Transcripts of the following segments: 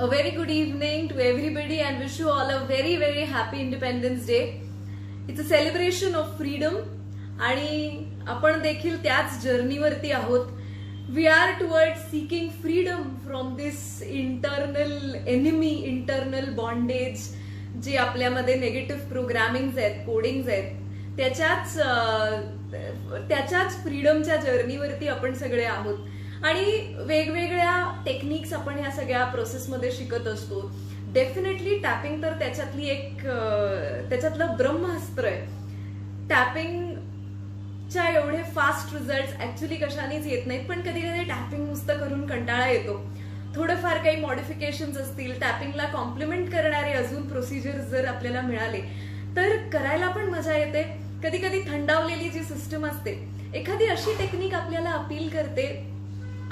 A very good evening to everybody and wish you all a very very happy Independence Day. It's a celebration of freedom आणि आपण देखील त्याच जर्नीवरती आहोत. We are towards seeking freedom from this internal enemy, internal bondage जे आपल्यामध्ये negative programming आहेत, codings आहेत, त्याच्याच फ्रीडमच्या जर्नीवरती आपण सगळे आहोत. आणि वेगवेगळ्या टेक्निक्स आपण ह्या सगळ्या प्रोसेसमध्ये शिकत असतो. डेफिनेटली टॅपिंग तर त्याच्यातलं ब्रह्मास्त्र आहे. टॅपिंगच्या एवढे फास्ट रिझल्ट ऍक्च्युली कशानेच येत नाहीत, पण कधी कधी टॅपिंग नुसतं करून कंटाळा येतो. थोडंफार काही मॉडिफिकेशन्स असतील, टॅपिंगला कॉम्प्लिमेंट करणारे अजून प्रोसिजर्स जर आपल्याला मिळाले तर करायला पण मजा येते. कधी कधी थंडावलेली जी सिस्टम असते, एखादी अशी टेक्निक आपल्याला अपील करते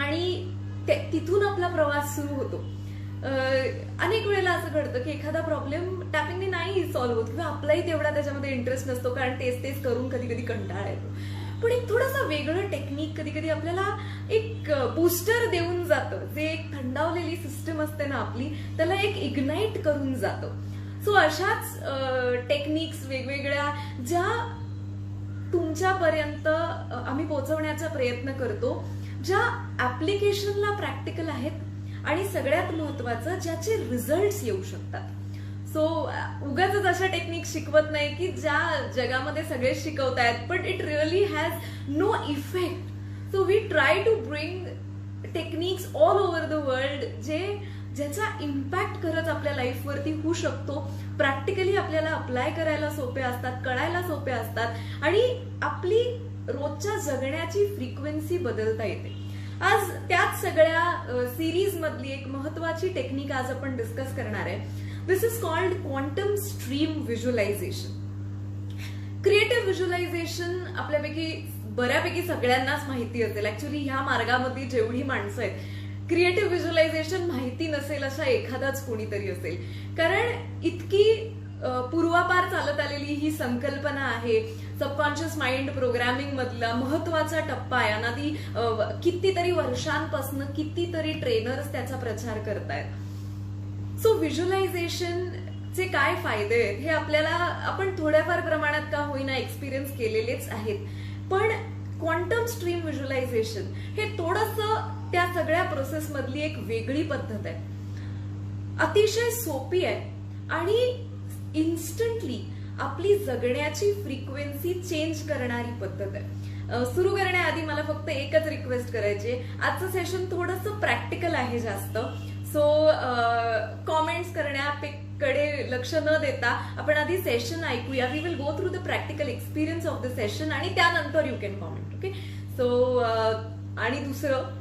आणि तिथून आपला प्रवास सुरू होतो. अनेक वेळेला असं घडतं की एखादा प्रॉब्लेम टॅपिंगने नाही सॉल्व्ह होत किंवा आपलाही तेवढा त्याच्यामध्ये इंटरेस्ट नसतो, कारण तेच तेच करून कधी कधी कंटाळा येतो. पण एक थोडासा वेगळं टेक्निक कधी कधी आपल्याला एक बूस्टर देऊन जातं, जे एक थंडावलेली सिस्टम असते ना आपली, त्याला एक इग्नाइट करून जातं. सो अशाच टेक्निक्स वेगवेगळ्या ज्या तुमच्यापर्यंत आम्ही पोहोचवण्याचा प्रयत्न करतो, ज्या ऍप्लिकेशनला प्रॅक्टिकल आहेत आणि सगळ्यात महत्वाचं ज्याचे रिझल्ट्स येऊ शकतात. सो उगाच अशा टेक्निक शिकवत नाही की ज्या जगामध्ये सगळे शिकवतायत पण it really has no effect. So we try to bring techniques all over the world ज्याचा इम्पॅक्ट खरंच आपल्या लाईफवरती होऊ शकतो. प्रॅक्टिकली आपल्याला अप्लाय करायला सोपे असतात, कळायला सोपे असतात आणि आपली रोजच्या जगण्याची फ्रिक्वेन्सी बदलता येते. आज त्याच सगळ्या सिरीज मधली एक महत्वाची टेक्निक आज आपण डिस्कस करणार आहे. This is called quantum stream visualization. Creative visualization आपल्यापैकी बऱ्यापैकी सगळ्यांनाच माहिती असेल. ऍक्च्युली ह्या मार्गामध्ये जेवढी माणसं आहेत, क्रिएटिव्ह व्हिज्युअलायझेशन माहिती नसेल अशा एखादाच कोणीतरी असेल, कारण इतकी पूर्वापार चालत आलेली ही संकल्पना आहे. सबकॉन्शियस माइंड प्रोग्रामिंग मधला महत्वाचा टप्पा आहे. अनादी कितीतरी वर्षांपासून कितीतरी ट्रेनर्स त्याचा प्रचार करतायत. सो व्हिज्युअलायझेशनचे काय फायदे आहेत हे आपण थोड्याफार प्रमाणात का होईना एक्सपिरियन्स केलेलेच आहेत. पण क्वांटम स्ट्रीम व्हिज्युअलायझेशन हे थोडंसं त्या सगळ्या प्रोसेस मधली एक वेगळी पद्धत आहे. अतिशय सोपी आहे आणि इन्स्टंटली आपली जगण्याची फ्रिक्वेन्सी चेंज करणारी पद्धत आहे. सुरू करण्याआधी मला फक्त एकच रिक्वेस्ट करायची. आजचं सेशन थोडंसं प्रॅक्टिकल आहे जास्त. सो कॉमेंट्स करण्याकडे लक्ष न देता आपण आधी सेशन ऐकूया. We will go through the practical experience of the session आणि त्यानंतर you can comment. Okay. So आणि दुसरं,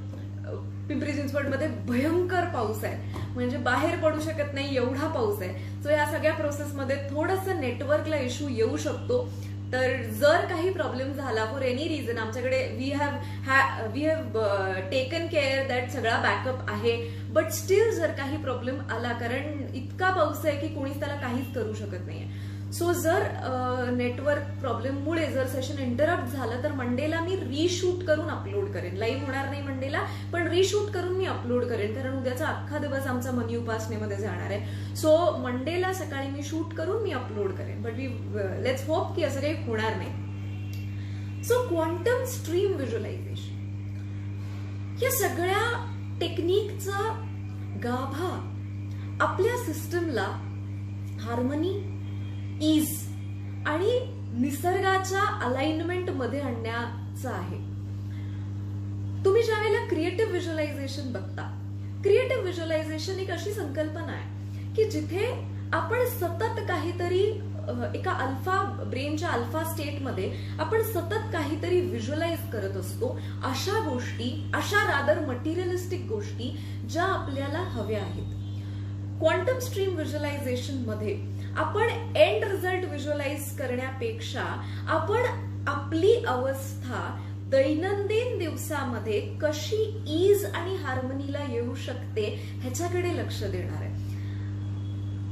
पिंपरी चिंचवडमध्ये भयंकर पाऊस आहे, म्हणजे बाहेर पडू शकत नाही एवढा पाऊस आहे. सो या सगळ्या प्रोसेसमध्ये थोडंसं नेटवर्कला इश्यू येऊ शकतो. तर जर काही प्रॉब्लेम झाला फॉर एनी रिझन, आमच्याकडे we have taken care that सगळा बॅकअप आहे. बट स्टील जर काही प्रॉब्लेम आला, कारण इतका पाऊस आहे की कोणीच त्याला काहीच करू शकत नाहीये. सो जर नेटवर्क प्रॉब्लेममुळे जर सेशन इंटरप्ट झालं तर मंडेला मी रिशूट करून अपलोड करेन. लाईव्ह होणार नाही मंडेला, पण रिशूट करून मी अपलोड करेन, कारण उद्याचा अख्खा दिवस आमचा मनी उपासनेमध्ये जाणार आहे. सो मंडेला सकाळी मी शूट करून मी अपलोड करेन. बट लेट्स होप की असं काही होणार नाही. सो क्वांटम स्ट्रीम व्हिज्युअलायझेशन या सगळ्या टेक्निकचा गाभा आपल्या सिस्टमला हार्मनी, ईज आणि निसर्गाच्या अलाइनमेंट मध्ये आणण्याचा आहे. तुम्ही ज्यावेळेला क्रिएटिव्ह व्हिज्युअलायझेशन बघता, क्रिएटिव्ह व्हिज्युअलायझेशन एक अशी संकल्पना आहे की जिथे आपण सतत काहीतरी एका ब्रेनच्या अल्फा स्टेटमध्ये आपण सतत काहीतरी व्हिज्युअलाइज करत असतो. अशा गोष्टी, अशा रादर मटेरियलिस्टिक गोष्टी ज्या आपल्याला हव्या आहेत. क्वांटम स्ट्रीम व्हिज्युअलायझेशन मध्ये आपण एंड रिझल्ट व्हिज्युअलाइज करण्यापेक्षा आपण आपली अवस्था दैनंदिन दिवसामध्ये कशी ईज आणि हार्मनीला येऊ शकते ह्याच्याकडे लक्ष देणार आहे.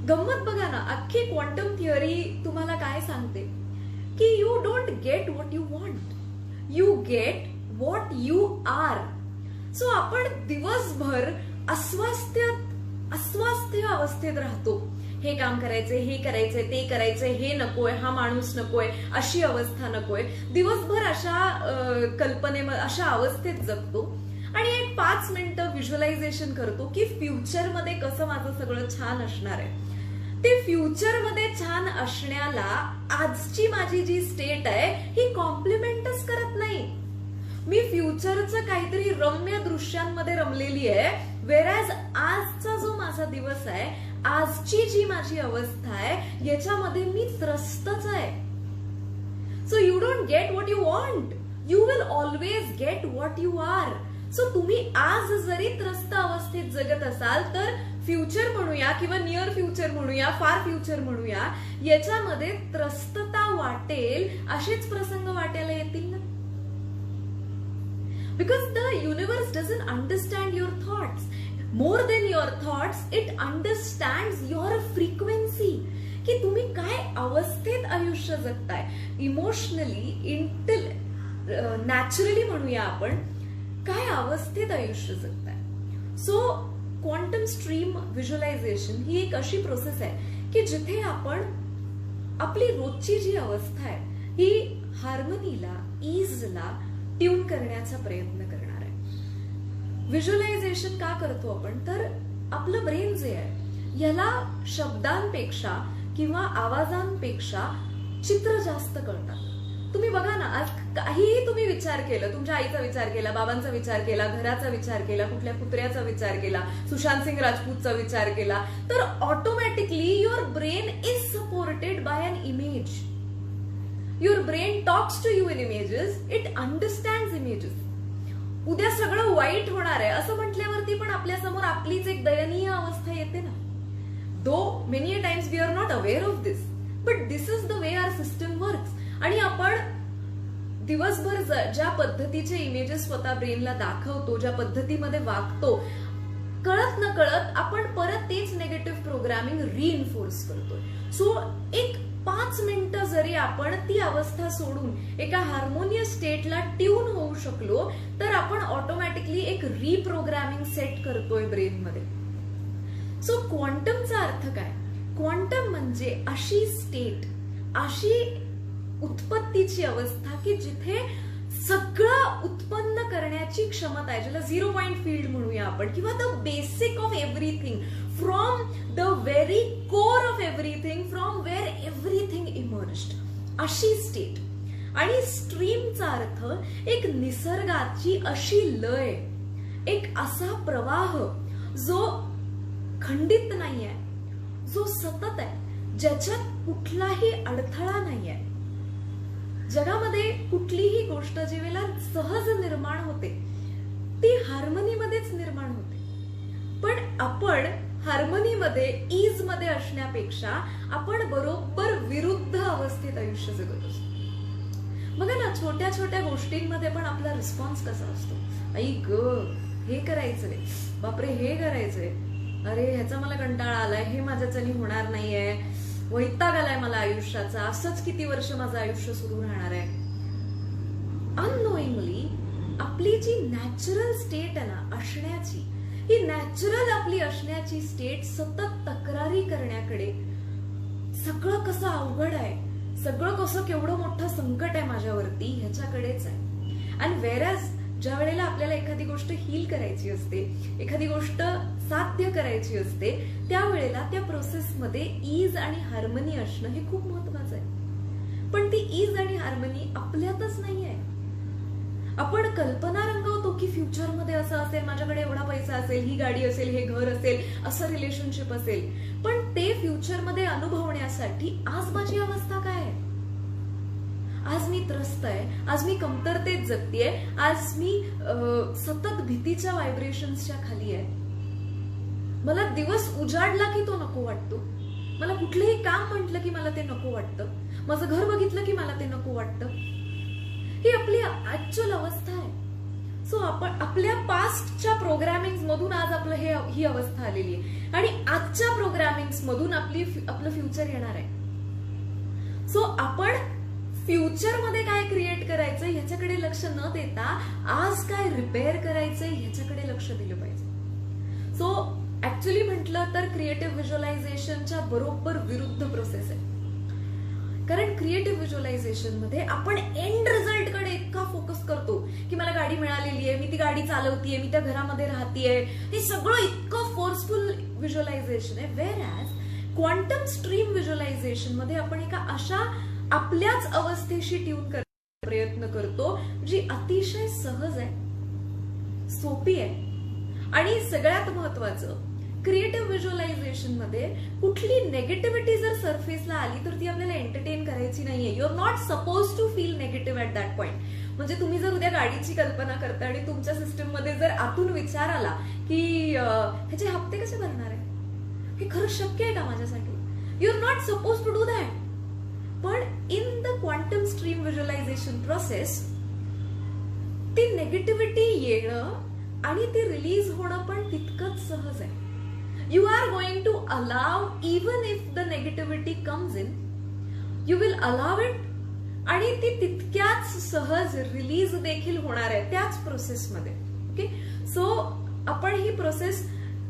गंमत बघा ना, अख्खी क्वांटम थिअरी तुम्हाला काय सांगते की you don't get what you want, you get what you are. So आपण दिवसभर अस्वास्थ्यात अस्वास्थ्य अवस्थेत राहतो. हे काम करायचंय, हे करायचंय, ते करायचंय, हे नकोय, हा माणूस नकोय, अशी अवस्था नकोय, दिवसभर अशा कल्पनेमध्ये अशा अवस्थेत जगतो आणि एक 5 मिनिटं व्हिज्युअलायझेशन करतो की फ्युचरमध्ये कसं माझं सगळं छान असणार आहे. ते फ्युचरमध्ये छान असण्याला आजची माझी जी स्टेट आहे ही कॉम्प्लिमेंटच करत नाही. मी फ्युचरचं काहीतरी रम्य दृश्यांमध्ये रमलेली आहे, वेरॅज आजचा जो माझा दिवस आहे, आजची जी माझी अवस्था आहे, याच्यामध्ये मी त्रस्तच आहे. So you don't get what you want, you will always get what you are. So तुम्ही आज जरी त्रस्त अवस्थेत जगत असाल तर फ्युचर म्हणूया किंवा नियर फ्युचर म्हणूया, फार फ्युचर म्हणूया, याच्यामध्ये त्रस्तता वाटेल असेच प्रसंग वाटायला येतील ना. Because the universe doesn't understand your thoughts. More than your thoughts, it understands your frequency. की तुम्ही काय अवस्थेत आयुष्य जगताय, इमोशनली, नॅचरली म्हणूया आपण, काय अवस्थेत आयुष्य जगताय. सो क्वांटम स्ट्रीम व्हिज्युअलायझेशन ही एक अशी प्रोसेस आहे की जिथे आपण आपली रोजची जी अवस्था आहे ही हार्मनीला, ईजला ट्यून करण्याचा प्रयत्न करणार आहे. व्हिज्युअलायझेशन का करतो आपण, तर आपलं ब्रेन जे आहे याला शब्दांपेक्षा किंवा आवाजांपेक्षा चित्र जास्त कळतात. तुम्ही बघा ना, आज काहीही तुम्ही विचार केला, तुमच्या आईचा विचार केला, बाबांचा विचार केला, घराचा विचार केला, कुठल्या कुत्र्याचा विचार केला, सुशांत सिंग राजपूतचा विचार केला, तर automatically your brain is supported by an image. Your brain talks to you in images, it understands images. उद्या सगळं वाईट होणार आहे असं म्हटल्यावरती पण आपल्या समोर आपलीच एक दयनीय अवस्था येते ना. Though many times we are not aware of this, but this is the way our system works. आणि आपण दिवसभर ज्या पद्धतीचे इमेजेस स्वतः ब्रेनला दाखवतो, ज्या पद्धतीमध्ये वागतो, कळत न कळत आपण परत तेच नेगेटिव्ह प्रोग्रामिंग रिइन्फोर्स करतो. सो एक 5 मिनिटं जरी आपण ती अवस्था सोडून एका हार्मोनियस स्टेटला ट्यून होऊ शकलो तर आपण ऑटोमॅटिकली एक रिप्रोग्रामिंग सेट करतोय ब्रेनमध्ये. सो क्वांटमचा अर्थ काय, क्वांटम म्हणजे अशी स्टेट, अशी उत्पत्तीची अवस्था की जिथे सगळं उत्पन्न करण्याची क्षमता आहे, ज्याला 0 पॉइंट फील्ड म्हणूया आपण, किंवा the basic of everything, from the very core of everything, from where everything emerged, अशी स्टेट. आणि स्ट्रीमचा अर्थ एक निसर्गाची अशी लय, एक असा प्रवाह जो खंडित नाहीये, जो सतत आहे, ज्याच्यात कुठलाही अडथळा नाहीये. जगामध्ये कुठलीही गोष्ट जी वेळेला सहज निर्माण होते ती हार्मनीमध्येच निर्माण होते. पण आपण हार्मनीमध्ये, ईज मध्ये असण्यापेक्षा आपण बरोबर विरुद्ध अवस्थेत आयुष्य जगत असतो. बघा ना, छोट्या छोट्या गोष्टींमध्ये पण आपला रिस्पॉन्स कसा असतो. आई ग, हे करायचंय, बापरे हे करायचंय, अरे ह्याचा मला कंटाळा आलाय, हे माझ्याच्यानी होणार नाहीये, वैताग आलाय मला आयुष्याचा, असंच किती वर्ष माझं आयुष्य सुरू राहणार आहे. अननोईंगली आपली जी नॅचरल स्टेट आहे ना असण्याची, ही नॅचरल आपली असण्याची स्टेट सतत तक्रारी करण्याकडे, सगळं कसं अवघड आहे, सगळं कसं केवढं मोठं संकट आहे माझ्यावरती, ह्याच्याकडेच आहे. आणि वेरॅज ज्या वेळेला आपल्याला एखादी गोष्ट हील करायची असते, एखादी गोष्ट साध्य करायची असते, त्यावेळेला त्या प्रोसेसमध्ये ईज आणि हार्मनी असणं हे खूप महत्वाचं आहे. पण ती ईज आणि हार्मनी आपल्यातच नाही आहे. आपण कल्पना रंगवतो की फ्युचरमध्ये असं असेल, माझ्याकडे एवढा पैसा असेल, ही गाडी असेल, हे घर असेल, असं रिलेशनशिप असेल. पण ते फ्युचरमध्ये अनुभवण्यासाठी आज माझी अवस्था काय आहे, आज मी त्रस्त आहे, आज मी कमतरतेत जगतीये, आज मी सतत भीतीच्या व्हायब्रेशन्सच्या खाली आहे. मला दिवस उजाडला की तो नको वाटतो, मला कुठलंही काम म्हटलं की मला ते नको वाटतं, माझं घर बघितलं की मला ते नको वाटतं. ही आपली ऍक्च्युअल अवस्था आहे. सो आपण आपल्या पास्टच्या प्रोग्रामिंग मधून आज आपलं ही अवस्था आलेली आहे आणि आजच्या प्रोग्रामिंग मधून आपलं फ्युचर येणार आहे. सो आपण फ्युचर मध्ये काय क्रिएट करायचं ह्याच्याकडे लक्ष न देता आज काय रिपेअर करायचंय ह्याच्याकडे लक्ष दिलं पाहिजे. सो ऍक्च्युअली म्हटलं म्हटलं तर क्रिएटिव्ह व्हिज्युअलायझेशनच्या बरोबर विरुद्ध प्रोसेस आहे. कारण क्रिएटिव्ह व्हिज्युअलायझेशन मध्ये आपण एंड रिझल्ट कडे इतका फोकस करतो की मला गाडी मिळालेली आहे, मी ती गाडी चालवतीये, मी त्या घरामध्ये राहतीये, हे सगळं इतकं फोर्सफुल व्हिज्युअलायझेशन आहे. Where as quantum stream visualisation मध्ये आपण एका अशा आपल्याच अवस्थेशी ट्यून करण्याचा प्रयत्न करतो जी अतिशय सहज आहे, सोपी आहे. आणि सगळ्यात महत्वाचं, क्रिएटिव्ह व्हिज्युअलायझेशन मध्ये कुठली नेगेटिव्हिटी जर सरफेसला आली तर ती आपल्याला एंटरटेन करायची नाहीये. You are not suppose to feel negative at that point. म्हणजे तुम्ही जर उद्या गाडीची कल्पना करता आणि तुमच्या सिस्टम मध्ये जर आतून विचार आला की ह्याचे हप्ते कसे भरणार आहे, हे खरंच शक्य आहे का माझ्यासाठी, you are not suppose to do that. पण in the quantum stream visualization process ती नेगेटिव्हिटी येणं आणि ती रिलीज होणं पण तितकंच सहज आहे. You are going to allow, even if the negativity comes in, you will allow it, आणि ती तितक्याच सहज रिलीज देखील होणार आहे त्याच प्रोसेसमध्ये. ओके, सो आपण ही प्रोसेस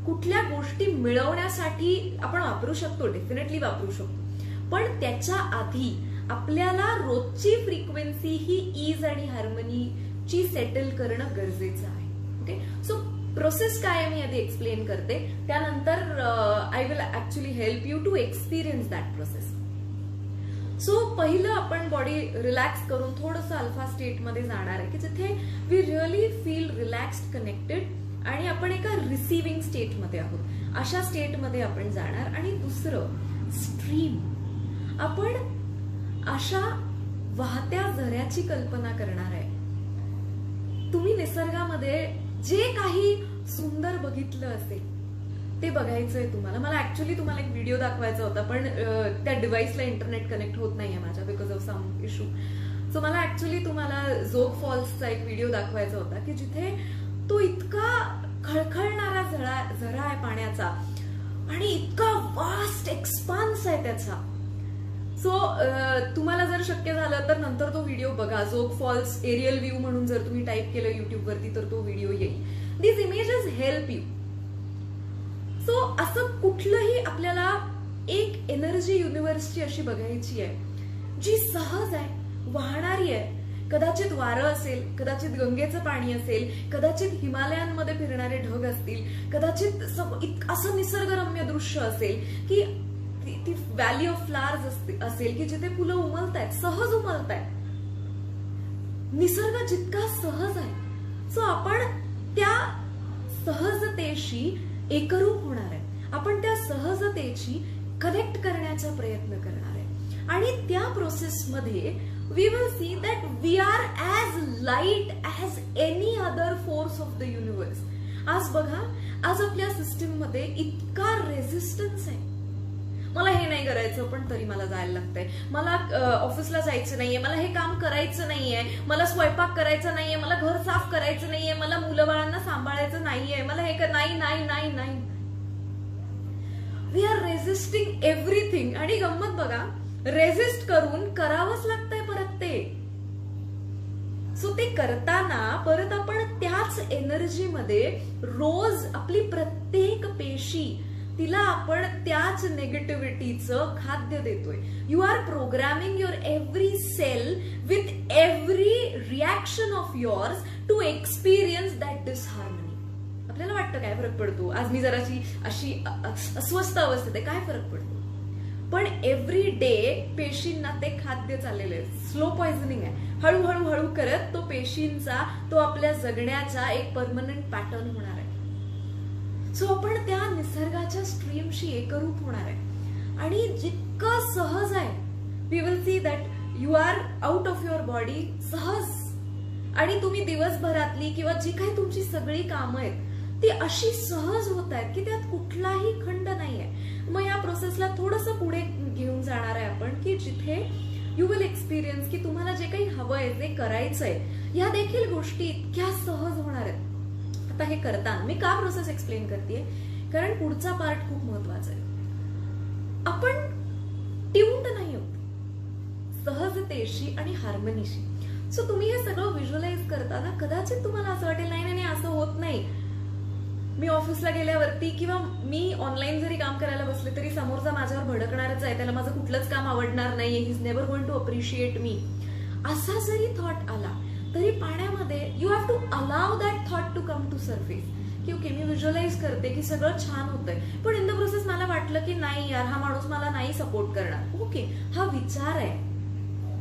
कुठल्या गोष्टी मिळवण्यासाठी आपण वापरू शकतो, डेफिनेटली वापरू शकतो. पण त्याच्या आधी आपल्याला रोजची फ्रिक्वेन्सी ही ईज आणि हार्मनीची सेटल करणं गरजेचं आहे. ओके, सो प्रोसेस काय मी आधी एक्सप्लेन करते, त्यानंतर I will actually help you to experience that process. So पहिलं आपण बॉडी रिलॅक्स करून थोडंसं अल्फा स्टेटमध्ये जाणार आहे की जिथे we really feel relaxed, connected, आणि आपण एका रिसिव्हिंग स्टेटमध्ये आहोत, अशा स्टेटमध्ये आपण जाणार. आणि दुसरं स्ट्रीम, आपण अशा वाहत्या झऱ्याची कल्पना करणार आहे. तुम्ही निसर्गामध्ये जे काही सुंदर बघितलं असेल ते बघायचंय तुम्हाला. मला ऍक्च्युली तुम्हाला एक व्हिडिओ दाखवायचा होता पण त्या डिव्हाइसला इंटरनेट कनेक्ट होत नाहीये माझ्या because of some issue. So मला ऍक्च्युली तुम्हाला जोग फॉल्सचा एक व्हिडिओ दाखवायचा होता की जिथे तो इतका खळखळणारा झरा आहे पाण्याचा आणि इतका वास्ट एक्सपान्स आहे त्याचा. सो तुम्हाला जर शक्य झालं तर नंतर तो व्हिडिओ बघा. जोग फॉल्स एरियल व्ह्यू म्हणून जर तुम्ही टाईप केलं युट्यूबवरती तर तो व्हिडिओ येईल. दिस इमेजेस हेल्प यू. सो असं कुठलंही आपल्याला एक एनर्जी युनिव्हर्सची अशी बघायची आहे जी सहज आहे, वाहणारी आहे. कदाचित वारं असेल, कदाचित गंगेचं पाणी असेल, कदाचित हिमालयांमध्ये फिरणारे ढग असतील, कदाचित असं निसर्गरम्य दृश्य असेल की ती व्हॅली ऑफ फ्लावर्स असेल की जिथे फुलं उमलतायत, सहज उमलतायत. निसर्ग जितका सहज आहे, सो आपण त्या सहजतेशी एकरूप होणार आहे. आपण त्या सहजतेची कनेक्ट करण्याचा प्रयत्न करणार आहे. आणि त्या प्रोसेसमध्ये we will see that we are as light as any other force of the universe. आज बघा, आज आपल्या सिस्टीम मध्ये इतका रेझिस्टन्स आहे. मला हे नाही करायचं पण तरी मला जायला लागतंय, मला ऑफिसला जायचं नाहीये, मला हे काम करायचं नाहीये, मला स्वयंपाक करायचा नाहीये, मला घर साफ करायचं नाहीये, मला मुलं बाळांना सांभाळायचं नाहीये, मला हे नाही नाही नाही नाही. We are resisting everything. आणि गंमत बघा, रेझिस्ट करून करावंच लागतंय परत ते. सो ते करताना परत आपण त्याच एनर्जीमध्ये रोज आपली प्रत्येक पेशी तिला आपण त्याच नेगेटिव्हिटीचं खाद्य देतोय. You are programming your every cell with every reaction of yours to experience that disharmony. आपल्याला वाटतं काय फरक पडतो, आज मी जराशी अशी अस्वस्थ अवस्थेत आहे, काय फरक पडतो. पण एव्हरी डे पेशींना ते खाद्य चाललेलं आहे. स्लो पॉइझनिंग आहे. हळूहळू हळू करत तो पेशींचा, तो आपल्या जगण्याचा एक परमनंट पॅटर्न होणार आहे. सो आपण त्या निसर्गाच्या स्ट्रीमशी एकरूप होणार आहे. आणि जितकं सहज आहे, we will see that you are out of your body सहज. आणि तुम्ही दिवसभरातली किंवा जी काही तुमची सगळी कामं आहेत ती अशी सहज होत आहेत की त्यात कुठलाही खंड नाहीये. मग या प्रोसेसला थोडंसं पुढे घेऊन जाणार आहे आपण की जिथे यू विल एक्सपिरियन्स की तुम्हाला जे काही हवंय, जे करायचंय, या देखील गोष्टी इतक्या सहज होणार आहेत. आता हे करताना मी का प्रोसेस एक्सप्लेन करतेय, कारण पुढचा पार्ट खूप महत्वाचा आहे. आपण ट्यून्ड नाही आहोत सहजतेशी आणि हार्मनीशी. सो तुम्ही हे सगळं व्हिज्युअलाइज करताना कदाचित तुम्हाला असं वाटेल नाही नाही असं होत नाही. मी ऑफिसला गेल्यावरती किंवा मी ऑनलाईन जरी काम करायला बसले तरी समोरचा माझ्यावर भडकणारच आहे, त्याला माझं कुठलंच काम आवडणार नाहीये, he is never going to appreciate me, असा जरी थॉट आला तरी पाण्यामध्ये you have to allow that thought to come to surface, की ओके मी व्हिज्युअलाइज करते की सगळं छान होतंय, पण इन द प्रोसेस मला वाटलं की नाही यार हा माणूस मला नाही सपोर्ट करणार. ओके, हा विचार आहे,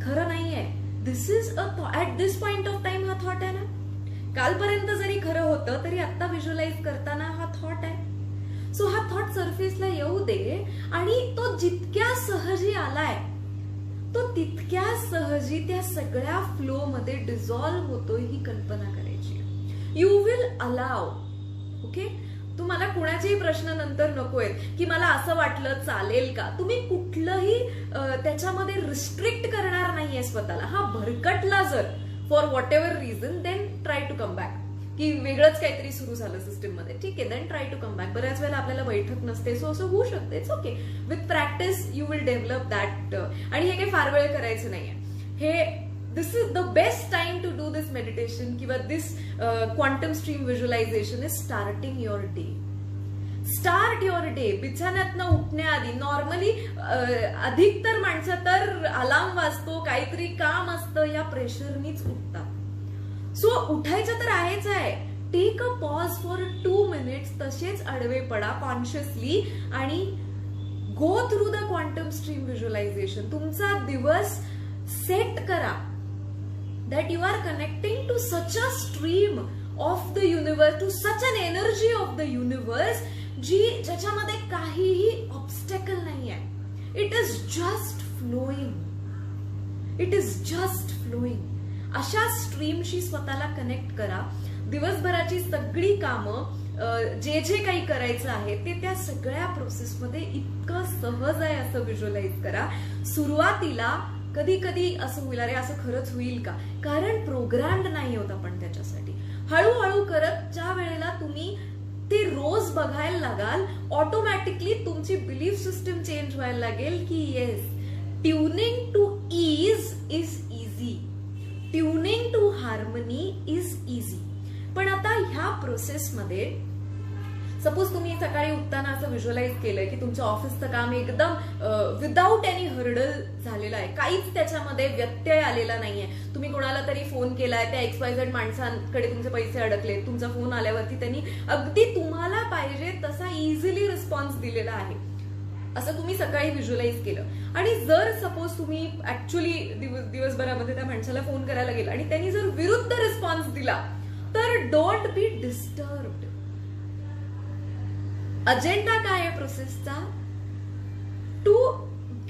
खरं नाहीये. This is a at this point of time हा थॉट आहे ना, कालपर्यंत जरी खरं होतं तरी आता व्हिज्युअलाइज करताना हा थॉट आहे. सो हा थॉट सरफेसला येऊ दे, आणि तो जितक्या सहजी आलाय तो तितक्या सहजी त्या सगळ्या फ्लो मध्ये डिझॉल्व्ह होतोय ही कल्पना करायची. You will allow. ओके, तुम्हाला कुणाचेही प्रश्न नंतर नकोय की मला असं वाटलं चालेल का, तुम्ही कुठलंही त्याच्यामध्ये रिस्ट्रिक्ट करणार नाहीये स्वतःला. हा भरकटला जर for whatever reason, then try to come back, की वेगळंच काहीतरी सुरू झालं सिस्टीम मध्ये, ठीक आहे, then try to come back. बऱ्याच वेळेला आपल्याला बैठक नसते, सो असं होऊ शकते, it's okay. With practice you will develop that. आणि हे काही फार वेळ करायचं नाहीये, हे this is the best time to do this meditation किंवा this quantum stream visualization is starting your day. Start your day. बिछाण्यातनं उठण्याआधी नॉर्मली अधिकतर माणसं तर अलार्म वाजतो, काहीतरी काम असतं, या प्रेशरनीच उठतात. सो उठायचं तर आहेच आहे. Take a pause for 2 minutes, तसेच आडवे पडा कॉन्शियसली आणि go through the quantum stream visualisation. तुमचा दिवस सेट करा that you are connecting to such a stream of the universe, to such an energy of the universe, ज्याच्यामध्ये काहीही obstacle नाही आहे. It is just flowing, it is just flowing. अशा स्ट्रीमशी स्वतःला कनेक्ट करा. दिवसभराची सगळी कामं जे जे काही करायचं आहे ते त्या सगळ्या प्रोसेसमध्ये इतकं सहज आहे असं व्हिज्युअलाइज करा. सुरुवातीला कधी कधी असं होईल, अरे असं खरंच होईल का, कारण प्रोग्राम्ड नाही होत आपण त्याच्यासाठी. हळूहळू करत ज्या वेळेला तुम्ही ते रोज बघायला लागाल, ऑटोमॅटिकली तुमची बिलीफ सिस्टम चेंज व्हायला लागेल की yes, tuning to ease is easy, tuning to harmony is easy. पण आता ह्या प्रोसेसमध्ये सपोज तुम्ही सकाळी उठताना असं व्हिज्युअलाइज केलंय की तुमच्या ऑफिसचं काम एकदम विदाऊट एनी हर्डल झालेलं आहे, काहीच त्याच्यामध्ये व्यत्यय आलेला नाहीये. तुम्ही कोणाला तरी फोन केलाय, त्या XYZ माणसांकडे तुमचे पैसे अडकले, तुमचा फोन आल्यावरती त्यांनी अगदी तुम्हाला पाहिजे तसा इझिली रिस्पॉन्स दिलेला आहे, असं तुम्ही सकाळी व्हिज्युअलाइज केलं. आणि जर सपोज तुम्ही ऍक्च्युअली दिवसभरामध्ये त्या माणसाला फोन करायला गेला आणि त्यांनी जर विरुद्ध रिस्पॉन्स दिला, तर डोंट बी डिस्टर्ब्ड. अजेंडा काय आहे प्रोसेसचा? To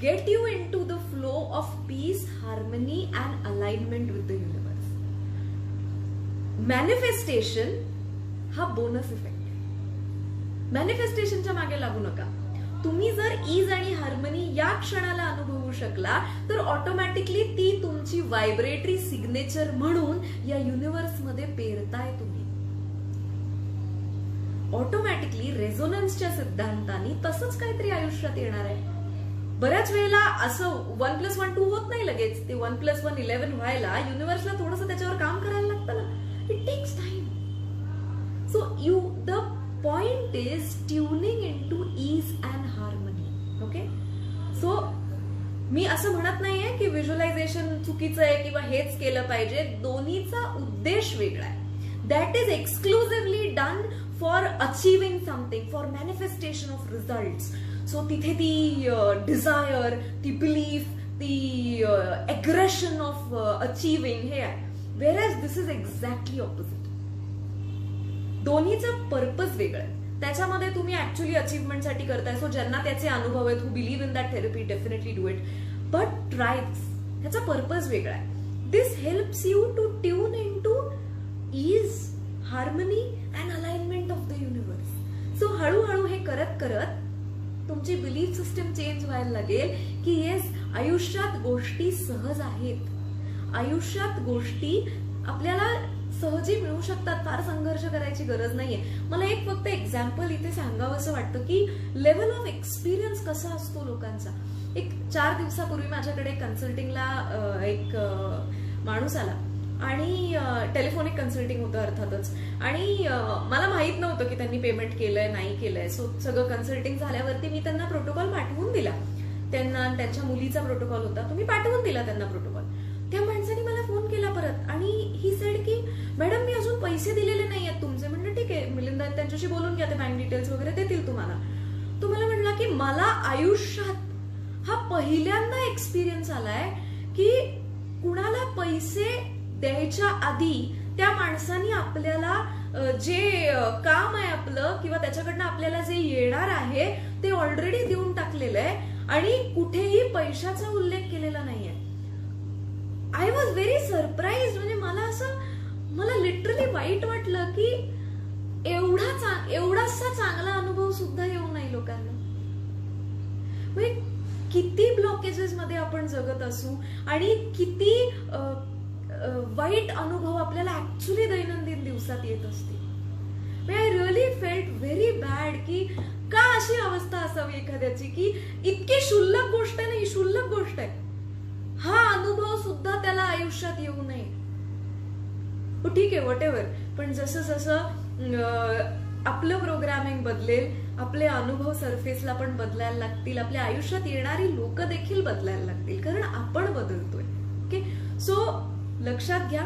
get you in to the flow of peace, harmony and alignment with the universe. Manifestation हा बोनस इफेक्ट आहे. मॅनिफेस्टेशनच्या मागे लागू नका. तुम्ही जर ईज आणि हार्मनी या क्षणाला अनुभवू शकला तर ऑटोमॅटिकली ती तुमची व्हायब्रेटरी सिग्नेचर म्हणून या युनिव्हर्समध्ये पेरताय तुम्ही. ऑटोमॅटिकली रेझोनन्सच्या सिद्धांतानी तसंच काहीतरी आयुष्यात येणार आहे. बऱ्याच वेळेला असं 1+1 2 होत नाही लगेच. ते 1+1 11 व्हायला युनिव्हर्सला थोडंसं त्याच्यावर काम करायला लागतं ना. It takes time. So the point is tuning in to ease and harmony. Okay, so मी असं म्हणत नाहीये की व्हिज्युअलायझेशन चुकीचं आहे किंवा हेच केलं पाहिजे. दोन्हीचा उद्देश वेगळा आहे. That is exclusively done for achieving something, for manifestation of results. So तिथे ती डिझायर, ती बिलीफ, ती एग्रेशन ऑफ अचीविंग हे आहे. Whereas this is exactly opposite. दोन्हीचं पर्पज वेगळं आहे. त्याच्यामध्ये तुम्ही ऍक्च्युअली अचीवमेंटसाठी करताय. सो ज्यांना त्याचे अनुभव आहेत, who believe in that therapy, definitely do it, but try this. ह्याचा पर्पज वेगळा आहे. This helps you to tune in to ease, harmony and alignment of the universe. So हळूहळू हे करत करत तुमची बिलीफ सिस्टम चेंज व्हायला लागेल की येस, आयुष्यात गोष्टी सहज आहेत, आयुष्यात गोष्टी आपल्याला सहजी मिळू शकतात, फार संघर्ष करायची गरज नाहीये. मला एक फक्त एक्झाम्पल इथे सांगावं असं वाटतं की लेवल ऑफ एक्सपिरियन्स कसा असतो लोकांचा. एक 4 दिवसापूर्वी माझ्याकडे कन्सल्टिंगला एक माणूस आला आणि टेलिफोनिक कन्सल्टिंग होतं अर्थातच. आणि मला माहित नव्हतं की त्यांनी पेमेंट केलंय नाही केलंय. सो सगळं कन्सल्टिंग झाल्यावरती मी त्यांना प्रोटोकॉल पाठवून दिला. त्यांना त्यांच्या मुलीचा प्रोटोकॉल होता, तो मी पाठवून दिला त्यांना प्रोटोकॉल. त्या माणसाने मला फोन केला परत आणि ही सेड की मॅडम मी अजून पैसे दिलेले नाही आहेत तुमचे. म्हणलं ठीक आहे मिलिंदा त्यांच्याशी बोलून घ्या, ते बँक डिटेल्स वगैरे देतील तुम्हाला. तो मला म्हणला की मला आयुष्यात हा पहिल्यांदा एक्सपिरियन्स आलाय की कुणाला पैसे द्यायच्या आधी त्या माणसाने आपल्याला जे काम आहे आपलं किंवा त्याच्याकडनं आपल्याला जे येणार आहे ते ऑलरेडी देऊन टाकलेलं आहे आणि कुठेही पैशाचा उल्लेख केलेला नाहीये. I was very surprise. म्हणजे मला लिटरली वाईट वाटलं की एवढासा चांगला अनुभव सुद्धा येऊ नये लोकांना. म्हणजे किती ब्लॉकेजेस मध्ये आपण जगत असू आणि किती वाईट अनुभव आपल्याला ऍक्च्युली दैनंदिन दिवसात येत असतील. I really felt very bad की का अशी अवस्था असावी एखाद्याची की इतकी क्षुल्लक गोष्ट आहे ना, ही क्षुल्लक गोष्ट आहे, हा अनुभव सुद्धा त्याला आयुष्यात येऊ नये. ठीक आहे व्हॉटेव्हर, पण जसं जसं आपलं प्रोग्रामिंग बदलेल, आपले अनुभव सरफेसला पण बदलायला लागतील, आपल्या आयुष्यात येणारी लोक देखील बदलायला लागतील, कारण आपण बदलतोय. ओके, सो लक्षात घ्या,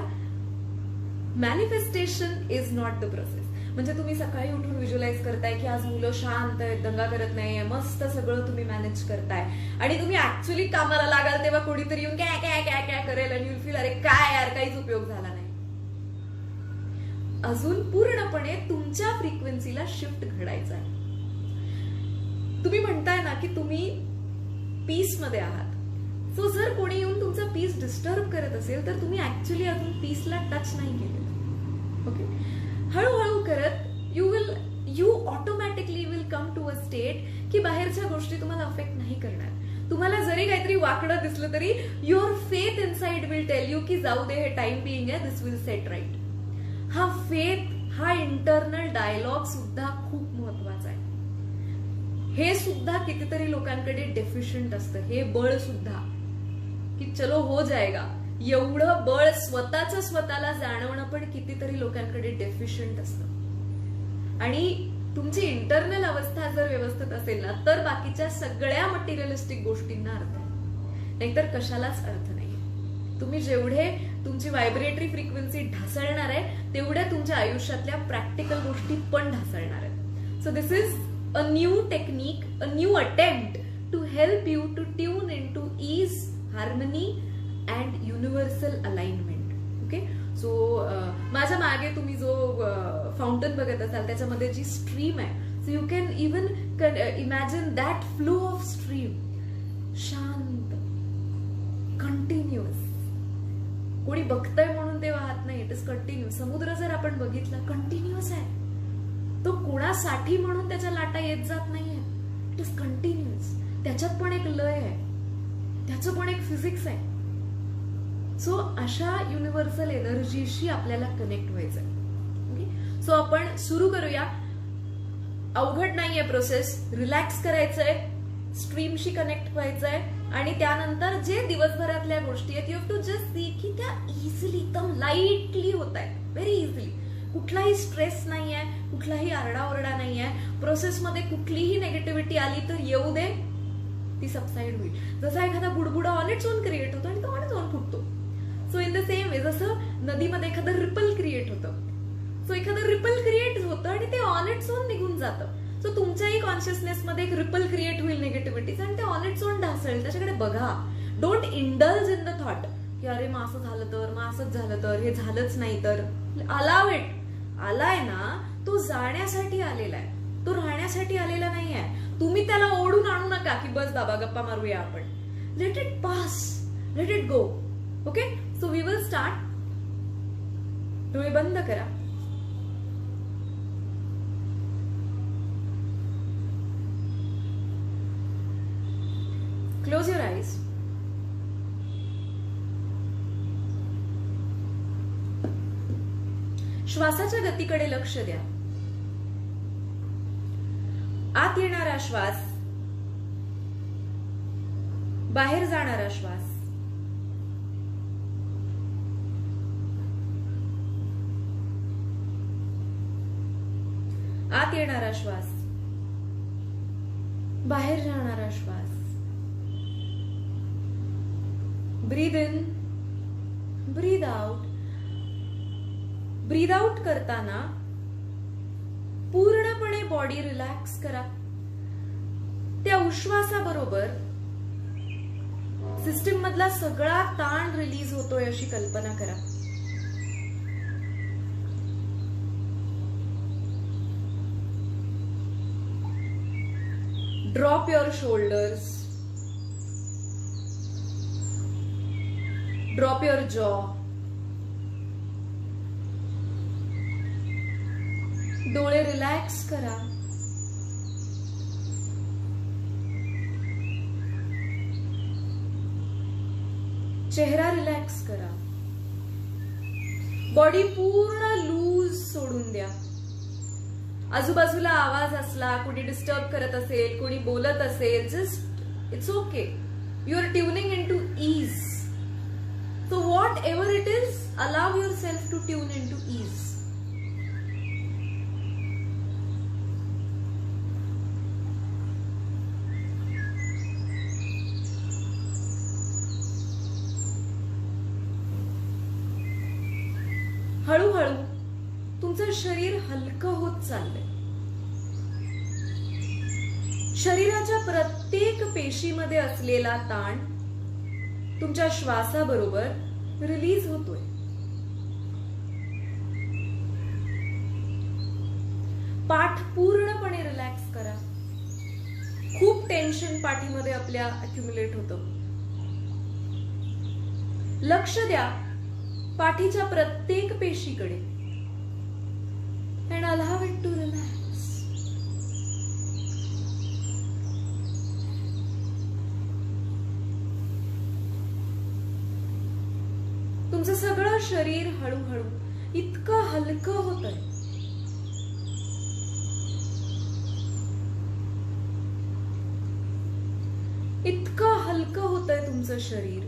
manifestation is not the process. म्हणजे तुम्ही सकाळी उठून व्हिज्युअलाइज करताय की आज मुलं शांत आहेत, दंगा करत नाहीये, मस्त सगळं तुम्ही मॅनेज करताय आणि तुम्ही ऍक्च्युअली कामाला लागाल तेव्हा कोणीतरी येऊन काय काय काय काय करेल आणि युल फील अरे काय यार काहीच उपयोग झाला नाही. अजून पूर्णपणे तुमच्या फ्रिक्वेन्सीला शिफ्ट घडायचं आहे. तुम्ही म्हणताय ना की तुम्ही पीस मध्ये आहात. सो जर कोणी येऊन तुमचा पीस डिस्टर्ब करत असेल तर तुम्ही ऍक्च्युली अजून पीसला टच नाही केलेलं. ओके, हळूहळू करत you automatically will come to a state की बाहेरच्या गोष्टी तुम्हाला अफेक्ट नाही करणार. तुम्हाला जरी काहीतरी वाकडं दिसलं तरी your faith inside will tell you की जाऊ दे, हे टाइम बिईंग आहे, दिस विल सेट राईट. हा फेथ, हा इंटरनल डायलॉग सुद्धा खूप महत्वाचा आहे. हे सुद्धा कितीतरी लोकांकडे डेफिशियंट असतं, हे बळ सुद्धा की चलो हो जाएगा, एवढं बळ स्वतःला जाणवणं पण कितीतरी लोकांकडे डेफिशियंट असतं. आणि तुमची इंटरनल अवस्था जर व्यवस्थित असेल ना तर बाकीच्या सगळ्या मटेरियलिस्टिक गोष्टींना अर्थ आहे, नाहीतर कशालाच अर्थ नाही. तुम्ही जेवढे तुमची व्हायब्रेटरी फ्रिक्वेन्सी ढासळणार आहे तेवढ्या तुमच्या आयुष्यातल्या प्रॅक्टिकल गोष्टी पण ढासळणार आहेत. So this is a new technique, a new attempt to help you to tune in to ease, harmony and universal alignment. Okay, so माझ्या मागे तुम्ही जो फाउंटन बघत असाल त्याच्यामध्ये जी स्ट्रीम आहे, so you can even imagine that flow of stream, शांत, कंटिन्युअस. कोणी बघतंय म्हणून ते वाहत नाही, इट इज कंटिन्युअस. समुद्र जर आपण बघितला कंटिन्युअस आहे, तो कोणासाठी म्हणून त्याच्या लाटा येत जात नाहीये, इट इज कंटिन्युअस. त्याच्यात पण एक लय आहे, त्याचं पण एक फिजिक्स आहे. सो अशा युनिव्हर्सल एनर्जीशी आपल्याला कनेक्ट व्हायचंय. ओके, सो आपण सुरू करूया. अवघड नाहीये प्रोसेस, रिलॅक्स करायचंय, स्ट्रीमशी कनेक्ट व्हायचंय आणि त्यानंतर जे दिवसभरातल्या गोष्टी आहेत you have to just see की त्या इझिली, एकदम लाईटली होत आहेत, व्हेरी इझिली. कुठलाही स्ट्रेस नाहीये, कुठलाही आरडाओरडा नाहीये. प्रोसेसमध्ये कुठलीही नेगेटिव्हिटी आली तर येऊ दे, ती सबसाइड होईल. जसा एखादा बुडबुडा ऑन इट्स ओन क्रिएट होतो आणि तो ऑन इट्स ओन फुटतो. So in the same way जसं नदीमध्ये एखादं रिपल क्रिएट होतं, सो एखादं रिपल क्रिएट होतं आणि ते ऑन इट्स ओन निघून जातं. सो तुमच्याही कॉन्शियसनेसमध्ये एक रिपल क्रिएट होईल निगेटिव्हिटीज आणि ते ऑन इट्स ओन ढासळेल. त्याच्याकडे बघा, don't indulge in the thought की अरे मग असं झालं तर, मग असंच झालं तर, हे झालंच नाही तर. Allow it. आलाय ना, तो जाण्यासाठी आलेला आहे, तो राहण्यासाठी आलेला नाही आहे. तुम्ही त्याला ओढून आणू नका की बस बाबा गप्पा मारूया आपण. Let it pass, let it go. Okay, so we will start. डोळे बंद करा. Close your eyes. श्वासाच्या गतीकडे लक्ष द्या. आत येणारा श्वास, बाहेर जाणारा श्वास. आत येणारा श्वास, बाहेर जाणारा श्वास. Breathe in, breathe out. Breathe out करताना पूर्णपणे बॉडी रिलॅक्स करा. त्या उश्वासाबरोबर सिस्टीम मधला सगळा ताण रिलीज होतोय अशी कल्पना करा. Drop your shoulders, drop your जॉ. डोळे रिलॅक्स करा. चेहरा रिलॅक्स करा. बॉडी पूर्ण लूज सोडून द्या. आजूबाजूला आवाज असला, कोणी डिस्टर्ब करत असेल, कोणी बोलत असेल, just it's okay. You are tuning in to ease. So whatever it is, allow yourself to tune in to ease. हळूहळू तुमचं शरीर हलकं होत चाललंय. शरीराच्या प्रत्येक पेशीमध्ये असलेला ताण तुमच्या श्वासाबरोबर रिलीज होतोय. पाठ पूर्णपणे रिलॅक्स करा. खूप टेन्शन पाठीमध्ये आपल्या अक्युम्युलेट होतं. लक्ष द्या पाठीच्या प्रत्येक पेशीकडे. and allow it to relax. तुमचं सगळं शरीर हळूहळू इतकं हलकं होतंय. इतकं हलकं होतंय तुमचं शरीर.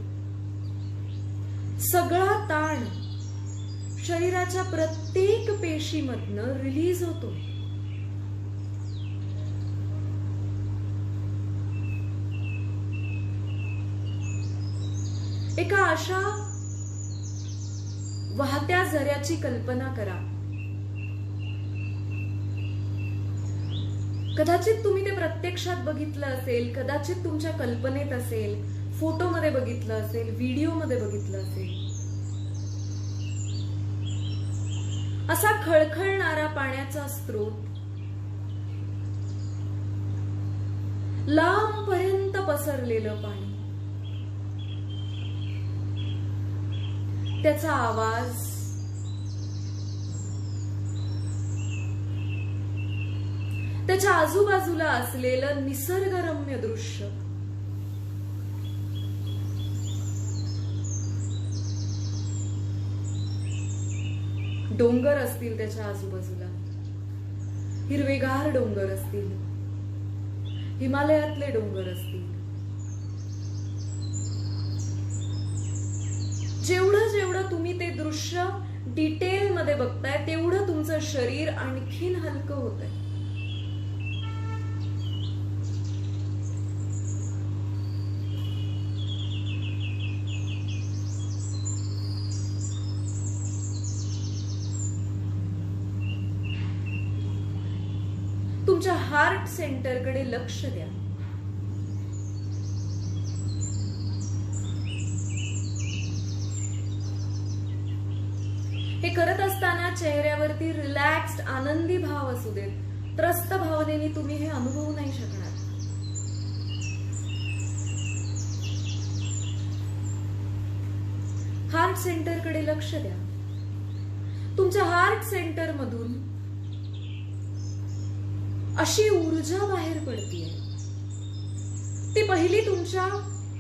सगळा ताण शरीराच्या प्रत्येक पेशीमधनं रिलीज होतो. एका अशा वाहत्या झऱ्याची कल्पना करा. कदाचित तुम्ही ते प्रत्यक्षात बघितलं असेल, कदाचित तुमच्या कल्पनेत असेल, फोटोमध्ये बघितलं असेल, व्हिडिओमध्ये बघितलं असेल. असा खळखळणारा पाण्याचा स्रोत, लांबपर्यंत पसरलेलं पाणी, त्याचा आवाज, त्याच्या आजूबाजूला असलेलं निसर्गरम्य दृश्य. डोंगर असतील त्याच्या आजूबाजूला, हिरवेगार डोंगर असतील, हिमालयातले डोंगर असतील. जेवढं जेवढं तुम्ही ते दृश्य डिटेल मध्ये बघताय तेवढं तुमचं शरीर आणखीन हलकं होतंय. तुमच्या हार्ट सेंटरकडे लक्ष द्या. हे करत असताना चेहऱ्यावरती रिलॅक्स्ड आनंदी भाव असू देत. त्रस्त भावनेने तुम्ही हे अनुभवू नाही शकणार. हार्ट सेंटरकडे लक्ष द्या. तुमच्या हार्ट सेंटर मधून अशी ऊर्जा बाहेर पडतीये. ती पहिली तुमच्या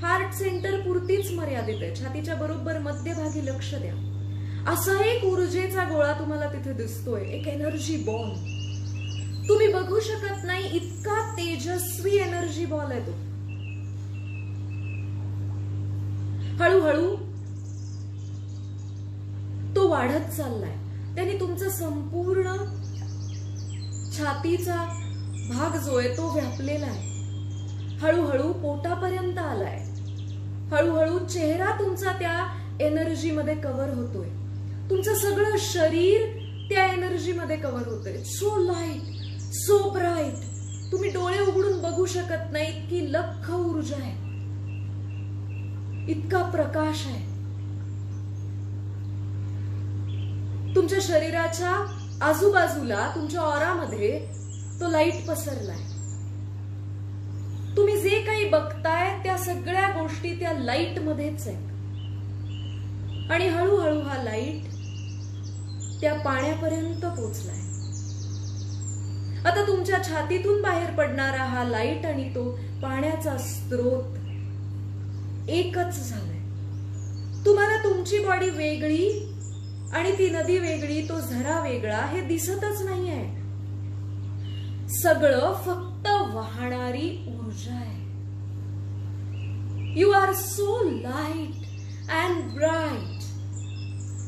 हार्ट सेंटर पुरतीच मर्यादित आहे. छातीच्या बरोबर मध्यभागी लक्ष द्या. असा एक ऊर्जेचा गोळा तुम्हाला तिथे दिसतोय, एक एनर्जी बॉल. तुम्ही बघू शकत नाही इतका तेजस्वी एनर्जी बॉल आहे तो. हळूहळू तो वाढत चाललाय. त्याने तुमचं संपूर्ण छातीचा भाग जो आहे तो व्यापलेला आहे, हळूहळू पोटापर्यंत आलाय, हळूहळू चेहरा तुमचा त्या एनर्जी मध्ये कव्हर होतोय, तुमचं सगळं शरीर त्या एनर्जी मध्ये कव्हर होतोय. सो लाईट, सो ब्राईट, तुम्ही डोळे उघडून बघू शकत नाही, इतकी लख्ख ऊर्जा आहे, इतका प्रकाश आहे. तुमच्या शरीराच्या आजूबाजूला तुमच्या ऑरामध्ये तो लाईट पसरलाय. तुम्ही जे काही बघताय त्या सगळ्या गोष्टी त्या लाईट मध्येच आहेत. आणि हळूहळू हा लाईट त्या पाण्यापर्यंत पोचलाय. आता तुमच्या छातीतून बाहेर पडणारा हा लाईट आणि तो पाण्याचा स्रोत एकच झालाय. तुम्हाला तुमची बॉडी वेगळी आणि ती नदी वेगळी, तो झरा वेगळा हे दिसतच नाहीये. सगळं फक्त वाहणारी ऊर्जा आहे. You are so light and bright.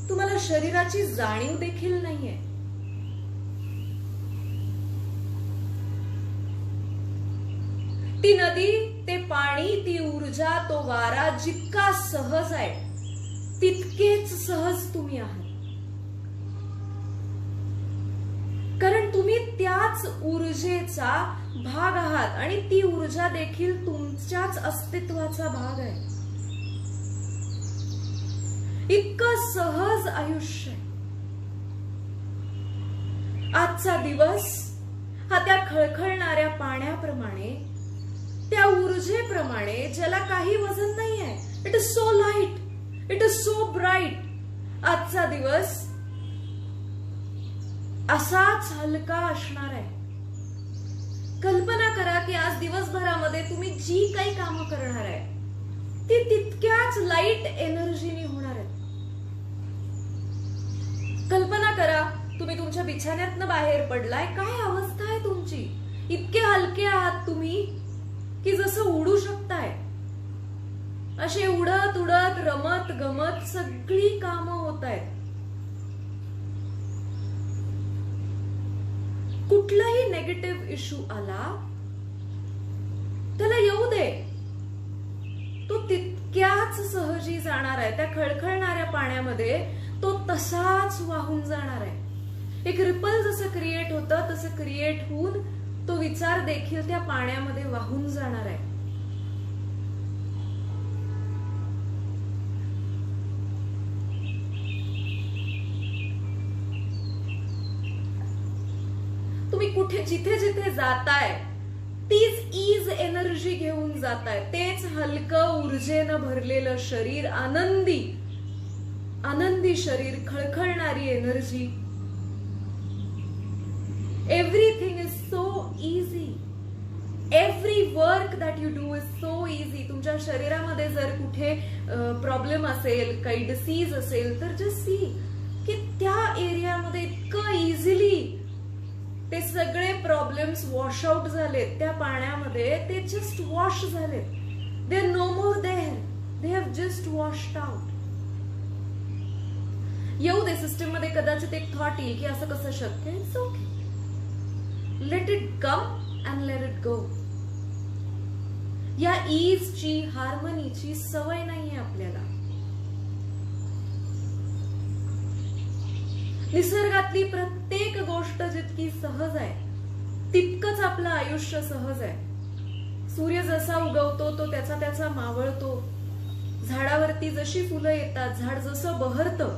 तुम्हाला शरीराची जाणीव देखील नाहीये. ती नदी, ते पाणी, ती ऊर्जा, तो वारा जितका सहज आहे तितकेच सहज तुम्ही आहात. कारण तुम्ही त्याच ऊर्जेचा भाग आहात आणि ती ऊर्जा देखील तुमच्याच अस्तित्वाचा भाग आहे. इतकं सहज आयुष्य. आजचा दिवस हा त्या खळखळणाऱ्या पाण्याप्रमाणे, त्या ऊर्जेप्रमाणे ज्याला काही वजन नाही आहे. It is so light, it is so bright. आजचा दिवस असाच हलका असणार आहे. कल्पना करा की आज दिवसभरामध्ये तुम्ही जी काही कामं करणार आहे ती तितक्याच लाईट एनर्जीने होणार आहे. कल्पना करा तुम्ही तुमच्या बिछाण्यातनं बाहेर पडलाय, काय अवस्था आहे तुमची. इतके हलके आहात तुम्ही की जसं उडू शकताय. असे उडत उडत रमत गमत सगळी कामं होत आहेत. कुठलाही नेगेटिव्ह इश्यू आला त्याला येऊ दे, तो तितक्याच सहजी जाणार आहे. त्या खळखळणाऱ्या पाण्यामध्ये तो तसाच वाहून जाणार आहे. एक रिपल जसं क्रिएट होतं तसं क्रिएट होऊन तो विचार देखील त्या पाण्यामध्ये वाहून जाणार आहे. तुम्ही कुठे जिथे जिथे जाताय तीच ईज एनर्जी घेऊन जाताय. तेच हलकं ऊर्जेनं भरलेलं शरीर, आनंदी आनंदी शरीर, खळखळणारी energy. Everything is so easy. Every work that you do is so easy. तुमच्या शरीरामध्ये जर कुठे प्रॉब्लेम असेल, काही डिसीज असेल तर जस्ट सी की त्या एरियामध्ये इतकं इझिली ते सगळे प्रॉब्लेम्स वॉश आउट झालेत. त्या पाण्यामध्ये ते जस्ट वॉश झालेत. They are no more there. They have just washed out. येऊ दे सिस्टम मध्ये कदाचित एक थॉट येईल की असं कसं शक्य. It's okay. Let it come and let it गो. या ईजची, हार्मनीची सवय नाहीये आपल्याला. निसर्गातली प्रत्येक गोष्ट जितकी सहज आहे तितकंच आपलं आयुष्य सहज आहे. सूर्य जसा उगवतो तो त्याचा त्याचा मावळतो. झाडावरती जशी फुलं येतात, झाड जसं बहरतं,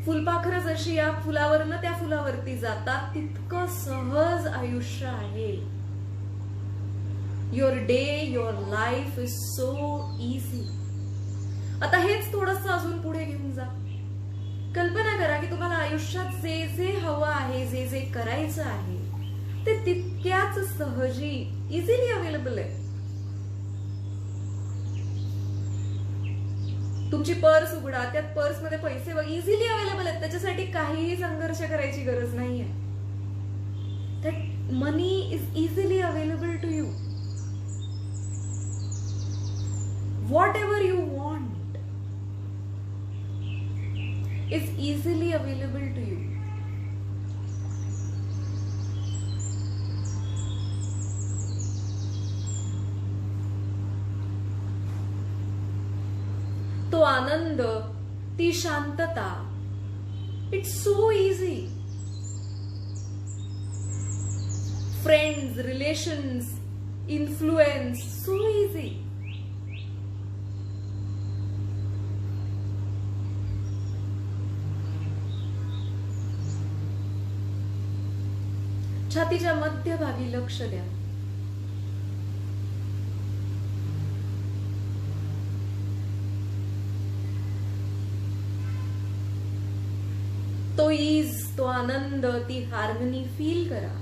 फुलपाखरं जशी या फुलावरनं त्या फुलावरती जातात, तितकं सहज आयुष्य आहे. Your day, your life is so easy. आता हेच थोडंसं अजून पुढे घेऊन जा. कल्पना करा की तुम्हाला आयुष्यात जे जे हवं आहे, जे जे करायचं आहे ते तितक्याच सहजी, इझिली अवेलेबल आहे. तुमची पर्स उघडा, त्यात पर्स मध्ये पैसे इझिली अवेलेबल आहेत. त्याच्यासाठी काहीही संघर्ष करायची गरज नाहीये. That money is easily available to you. Whatever you want is easily available to you. आनंद, ती शांतता. It's so easy. Friends, relations, influence, so easy. छातीच्या मध्यभागी लक्ष द्या. तो ईज, तो आनंद, ती हार्मनी फील करा.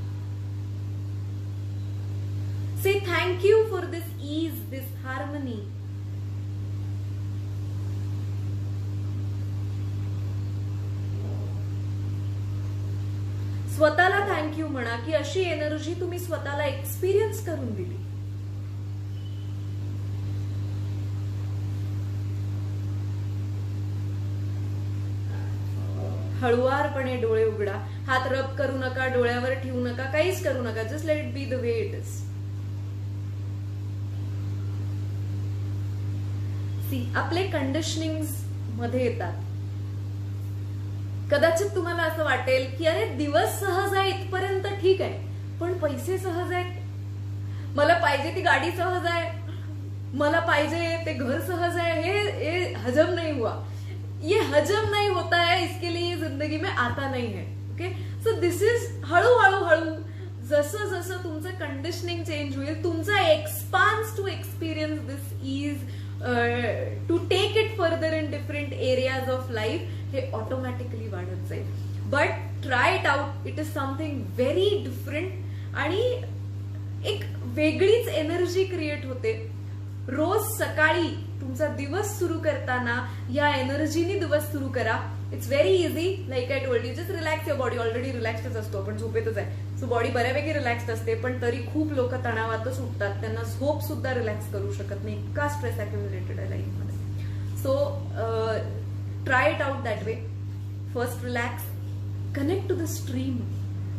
Say thank you for this ease, this harmony. स्वतःला थँक्यू म्हणा की अशी एनर्जी तुम्ही स्वतःला एक्सपिरियन्स करून दिली. हळुवारपणे डोळे उघडा. हात रब करू नका, डोळ्यावर ठेवू नका, काहीच करू नका. Just let it be the way it is. See, आपले कंडिशनिंग मध्ये येतात. कदाचित तुम्हाला असं वाटेल की अरे दिवस सहज आहे इथपर्यंत ठीक आहे, पण पैसे सहज आहेत, मला पाहिजे ती गाडी सहज आहे, मला पाहिजे ते घर सहज है, ये हजम नहीं हुआ, ये हजम नहीं होता है, इसके लिए ये जिंदगी में आता नहीं है. ओके, सो दिस इज हळू जसं जसं तुमचं कंडिशनिंग चेंज होईल, तुमचा expanse to experience this is, to take it further in different areas of life, हे ऑटोमॅटिकली वाढत जाईल. But try it out, it is something very different आणि एक वेगळीच एनर्जी क्रिएट होते. रोज सकाळी तुमचा दिवस सुरू करताना या एनर्जीनी दिवस सुरू करा. It's very easy, like I told you, just relax your body. Already रिलॅक्सच असतो आपण, झोपेतच आहे, सो बॉडी बऱ्यापैकी रिलॅक्स्ड असते, पण तरी खूप लोक तणावातच उठतात, त्यांना झोप सुद्धा रिलॅक्स करू शकत नाही, इतका स्ट्रेस अक्युम्युलेटेड आहे लाईफमध्ये. So try it out that way. First relax, connect to the stream.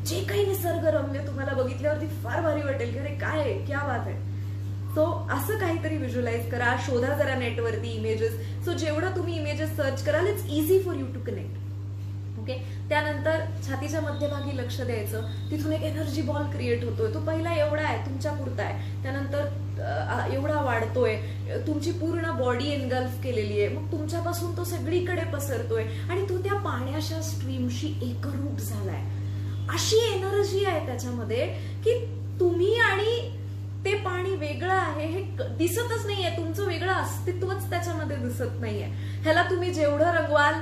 जे काही निसर्गरम्य तुम्हाला बघितल्यावरती फार भारी वाटेल की अरे काय आहे, क्या बात आहे. सो असं काहीतरी व्हिज्युअलाइज करा, शोधा जरा नेटवरती इमेजेस. सो जेवढं तुम्ही इमेजेस सर्च कराल, it's easy for you to connect. Okay, त्यानंतर छातीच्या मध्यभागी लक्ष द्यायचं. तिथून एक एनर्जी बॉल क्रिएट होतोय. तो पहिला एवढा आहे, तुमच्या पुरता आहे, त्यानंतर एवढा वाढतोय, तुमची पूर्ण बॉडी एनगल्फ केलेली आहे, मग तुमच्यापासून तो सगळीकडे पसरतोय आणि तो त्या पाण्याच्या स्ट्रीमशी एकरूप झालाय. अशी एनर्जी आहे त्याच्यामध्ये की तुम्ही आणि ते पाणी वेगळं आहे हे दिसतच नाहीये, तुमचं वेगळं अस्तित्वच त्याच्यामध्ये दिसत नाहीये. ह्याला तुम्ही जेवढं रंगवाल,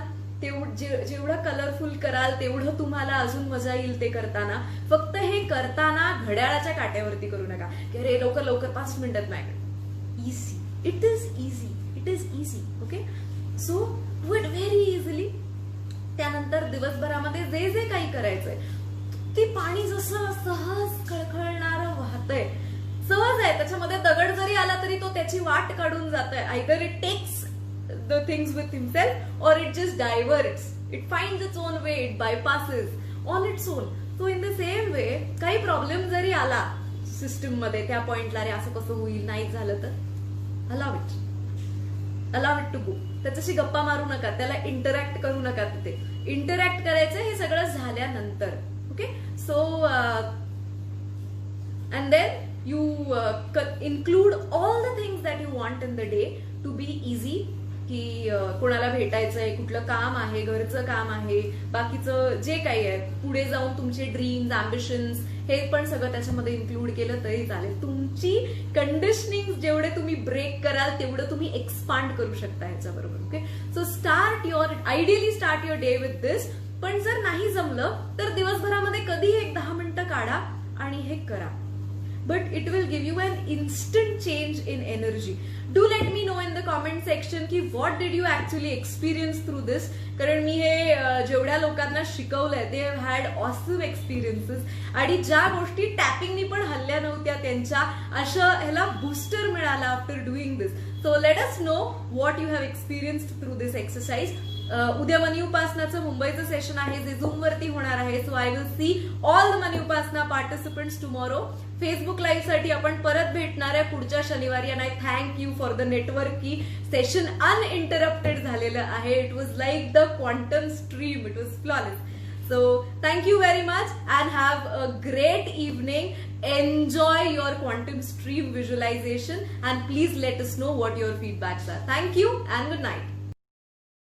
जेवढं कलरफुल कराल, तेवढं तुम्हाला अजून मजा येईल ते करताना. फक्त हे करताना घड्याळाच्या काट्यावरती करू नका की अरे लवकर लवकर 5 मिनिटात माझ्याकडे. Easy, it is easy, it is easy. Okay, so do it very easily. त्यानंतर दिवसभरामध्ये जे जे काही करायचंय, ते पाणी जसं सहज खळखळणारं वाहतंय, सहज आहे, त्याच्यामध्ये दगड जरी आला तरी तो त्याची वाट काढून जातोय. Either it takes the things with himself or it just diverts, it finds its own way, it bypasses on its own. So in the same way, काही प्रॉब्लेम जरी आला सिस्टम मध्ये त्या पॉइंटला, अरे असं कसं होईल, नाही झालं तर अलाव इट टू गो. त्याच्याशी गप्पा मारू नका, त्याला इंटरॅक्ट करू नका. तिथे इंटरॅक्ट करायचं हे सगळं झाल्यानंतर. Okay, so and then you include all the things that you want in the day to be easy. की कोणाला भेटायचंय, कुठलं काम आहे, घरचं काम आहे, बाकीचं जे काही आहे, पुढे जाऊन तुमचे ड्रीम्स, अँबिशन्स, हे पण सगळं त्याच्यामध्ये इन्क्लूड केलं तरी चालेल. तुमची कंडिशनिंग जेवढे तुम्ही ब्रेक कराल, तेवढं तुम्ही एक्सपांड करू शकता ह्याच्याबरोबर. Okay, so ideally start your day with this. पण जर नाही जमलं तर दिवसभरामध्ये कधीही एक 10 मिनिटं काढा आणि हे करा. But it will give you an instant change in energy. Do let me know in the comment section की what did you actually experience through this. कारण मी हे जेवढ्या लोकांना शिकवलंय, they have had awesome experiences. आणि ज्या गोष्टी टॅपिंगनी पण हल्ल्या नव्हत्या, त्यांच्या अशा ह्याला बूस्टर मिळाला after doing this. So let us know what you have experienced through this exercise. उद्या मनी उपासनाचं मुंबईचं सेशन आहे जे झूम वरती होणार आहे. So I will see all the money Upasana participants tomorrow. Facebook live साठी आपण परत भेटणार आहे पुढच्या शनिवारी. आणि I thank you for the network की सेशन अनइंटरप्टेड झालेलं आहे. It was like the quantum stream. It was flawless. So thank you very much and have a great evening. Enjoy your quantum stream visualization and please let us know what your feedbacks are. Thank you and good night.